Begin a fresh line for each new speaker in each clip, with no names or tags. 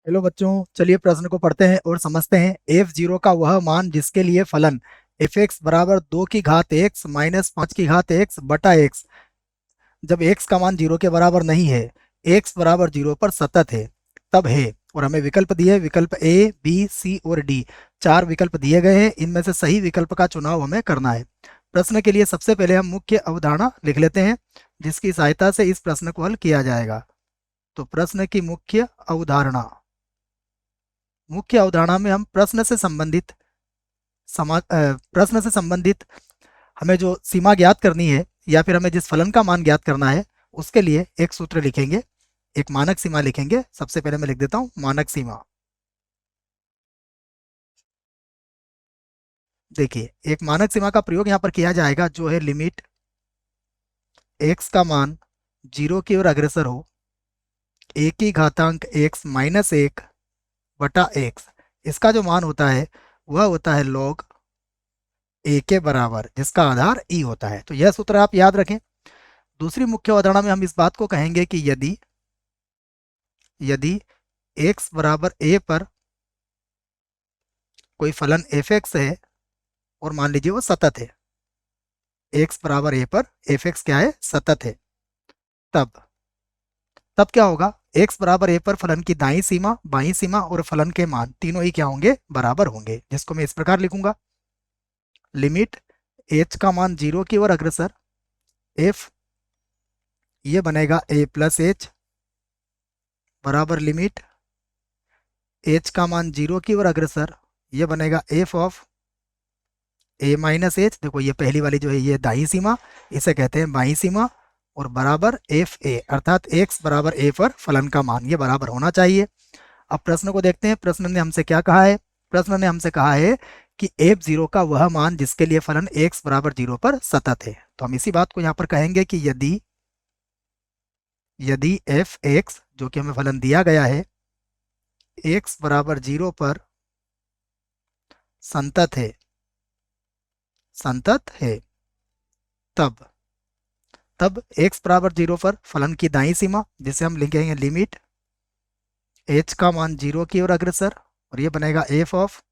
Hello बच्चों, चलिए प्रश्न को पढ़ते हैं और समझते हैं। f0 का वह मान जिसके लिए फलन f(x) बराबर 2 की घात x माइनस 5 की घात x बटा x जब x का मान 0 के बराबर नहीं है, x बराबर 0 पर सतत है, तब है। और हमें विकल्प दिए, विकल्प A, B, C और D, 4 विकल्प दिए गए हैं। इनमें से सही विकल्प का चुनाव हमें करना है। प्रश्न के लिए सबसे पहले हम मुख्य अवधारणा लिख लेते हैं, जिसकी सहायता से इस प्रश्न को हल किया जाएगा। तो प्रश्न की मुख्य अवधारणा में हम प्रश्न से संबंधित हमें जो सीमा ज्ञात करनी है या फिर हमें जिस फलन का मान ज्ञात करना है, उसके लिए एक सूत्र लिखेंगे, एक मानक सीमा लिखेंगे। सबसे पहले मैं लिख देता हूं मानक सीमा। देखिए, एक मानक सीमा का प्रयोग यहां पर किया जाएगा, जो है लिमिट x का मान 0 की ओर अग्रसर हो, a की घातांक x माइनस 1 बटा x। इसका जो मान होता है वह होता है log a के बराबर, जिसका आधार e होता है। तो यह सूत्र आप याद रखें। दूसरी मुख्य अवधारणा में हम इस बात को कहेंगे कि यदि यदि x बराबर a पर कोई फलन f(x) है और मान लीजिए वो सतत है, x बराबर a पर f(x) क्या है, सतत है, तब तब क्या होगा, x बराबर a पर फलन की दाईं सीमा, बाईं सीमा और फलन के मान तीनों ही क्या होंगे, बराबर होंगे। जिसको मैं इस प्रकार लिखूंगा, लिमिट h का मान 0 की ओर अग्रसर, f ये बनेगा a प्लस h बराबर लिमिट h का मान 0 की ओर अग्रसर, ये बनेगा f of a minus H. देखो ये पहली वाली जो है ये दाईं सीमा, इसे कहते हैं बाईं सीमा, और बराबर एफ ए, अर्थात x बराबर a पर फलन का मान ये बराबर होना चाहिए। अब प्रश्न को देखते हैं। प्रश्न ने हमसे क्या कहा है, प्रश्न ने हमसे कहा है कि f0 का वह मान जिसके लिए फलन x बराबर 0 पर सतत है। तो हम इसी बात को यहाँ पर कहेंगे कि यदि यदि f(x) जो कि हमें फलन दिया गया है, x बराबर 0 पर संतत है, तब तब x बराबर 0 पर फलन की दाईं सीमा, जिसे हम लिखेंगे लिमिट h का मान 0 की ओर अग्रसर, और ये बनेगा f ऑफ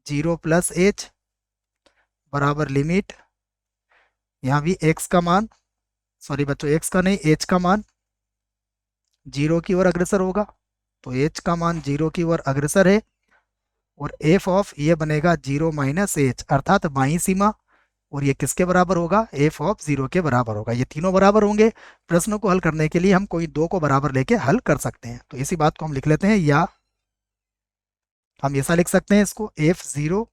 0 प्लस h बराबर लिमिट, यहाँ भी x का मान, सॉरी बच्चों x का नहीं, h का मान 0 की ओर अग्रसर होगा, तो h का मान 0 की ओर अग्रसर है, और f ऑफ ये बनेगा 0 माइनस h, अर्थात बाईं सीमा, और ये किसके बराबर होगा, f ऑफ 0 के बराबर होगा। ये तीनों बराबर होंगे। प्रश्न को हल करने के लिए हम कोई दो को बराबर लेके हल कर सकते हैं। तो इसी बात को हम लिख लेते हैं, या हम ऐसा लिख सकते हैं इसको, f0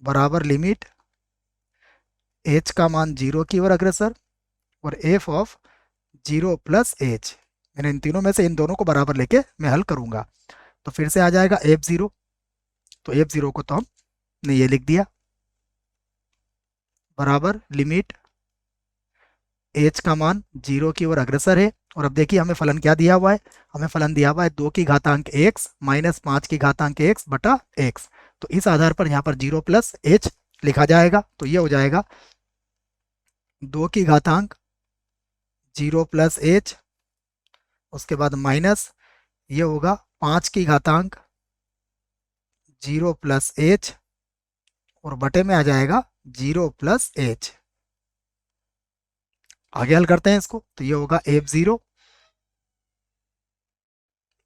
बराबर लिमिट h का मान 0 की ओर अग्रसर और f ऑफ 0 प्लस h। मैंने इन तीनों में से इन दोनों को बराबर लेके मैं हल करूंगा। तो फिर से आ जाएगा f0, तो f0 को तो हमने ये लिख दिया, बराबर लिमिट h का मान 0 की ओर अग्रसर है। और अब देखिए हमें फलन क्या दिया हुआ है, हमें फलन दिया हुआ है 2 की घातांक x माइनस 5 की घातांक x बटा x। तो इस आधार पर यहाँ पर 0 प्लस h लिखा जाएगा। तो ये हो जाएगा 2 की घातांक 0 प्लस h, उसके बाद माइनस ये होगा 5 की घातांक 0 प्लस h, और बटे में आ जाएगा 0 प्लस h। आगे हल करते हैं इसको, तो ये होगा f0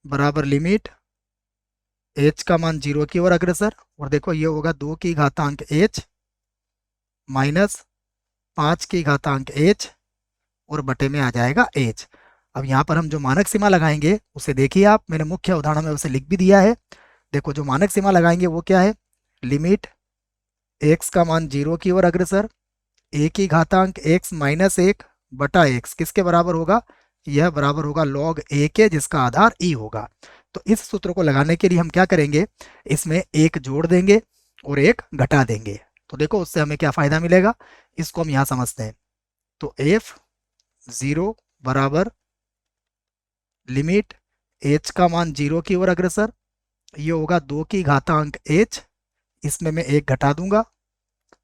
बराबर लिमिट h का मान 0 की ओर अग्रसर, और देखो ये होगा 2 की घातांक h माइनस 5 की घातांक h, और बटे में आ जाएगा h। अब यहाँ पर हम जो मानक सीमा लगाएंगे उसे देखिए आप, मैंने मुख्य अवधारणा में उसे लिख भी दिया है। देखो जो मानक सीमा लगाएंगे वो क्या है, लिमिट x का मान 0 की ओर अग्रसर, a की घातांक x माइनस 1 बटा x किसके बराबर होगा, यह बराबर होगा log a के, जिसका आधार e होगा। तो इस सूत्र को लगाने के लिए हम क्या करेंगे, इसमें एक जोड़ देंगे और एक घटा देंगे। तो देखो उससे हमें क्या फायदा मिलेगा, इसको हम यहाँ समझते हैं। तो f0 बराबर लिमिट h का मान 0 की ओर अग्रसर, ये होगा 2 की घातांक h, इसमें मैं एक घटा दूंगा,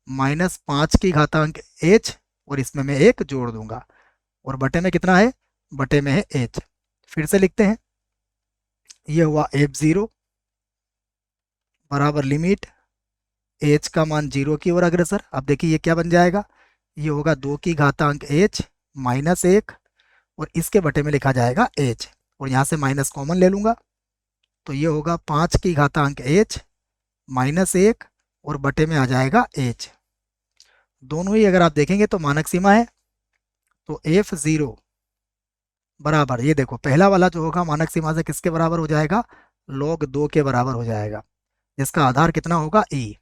माइनस 5 की घातांक h, और इसमें मैं एक जोड़ दूंगा, और बटे में कितना है, बटे में है h। फिर से लिखते हैं, ये हुआ f0 बराबर लिमिट h का मान 0 की ओर अग्रसर। अब देखिए ये क्या बन जाएगा, ये होगा 2 की घातांक h माइनस 1 और इसके बटे में लिखा जाएगा h और यहाँ से माइनस कॉमन ले लूँगा तो ये होगा 5 की घातांक h माइनस 1 और बटे में आ जाएगा h। दोनों ही अगर आप देखेंगे तो मानक सीमा है, तो f0 बराबर, ये देखो पहला वाला जो होगा मानक सीमा से किसके बराबर हो जाएगा, log 2 के बराबर हो जाएगा, जिसका आधार कितना होगा e,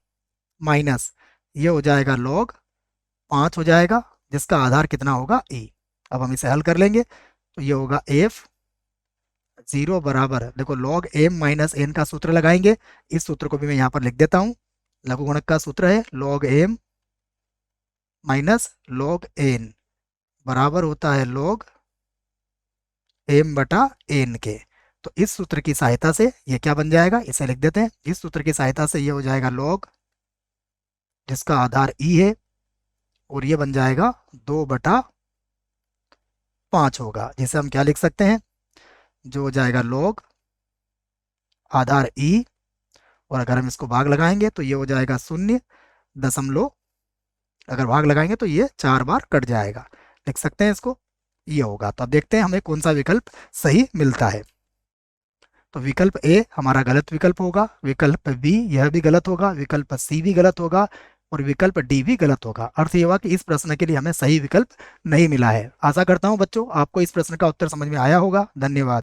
माइनस ये हो जाएगा log 5 हो जाएगा जिसका आधार कितना होगा e। अब हम इसे हल कर लेंगे तो ये होगा f0 बराबर, देखो log m माइनस n का सूत्र लगाएंगे, इस सूत्र को भी मैं यहाँ पर लिख देता हूँ। लघुगणक का सूत्र है log m minus log n बराबर होता है log m बटा n के। तो इस सूत्र की सहायता से ये क्या बन जाएगा, इसे लिख देते हैं। इस सूत्र की सहायता से ये हो जाएगा log जिसका आधार e है और ये बन जाएगा 2/5 होगा, जिसे हम क्या लिख सकते हैं, जो हो जाएगा log आधार e और अगर हम इसको भाग लगाएंगे तो ये हो जाएगा 0 अगर भाग लगाएंगे तो ये 4 बार कट जाएगा, लिख सकते हैं इसको, ये होगा। तो अब देखते हैं हमें कौन सा विकल्प सही मिलता है। तो विकल्प ए हमारा गलत विकल्प होगा, विकल्प बी यह भी गलत होगा, विकल्प सी भी गलत होगा और विकल्प डी भी गलत होगा। अर्थ ये हुआ कि इस प्रश्न के लिए हमें सही विकल्प नहीं मिला है। आशा करता हूं बच्चों आपको इस प्रश्न का उत्तर समझ में आया होगा। धन्यवाद।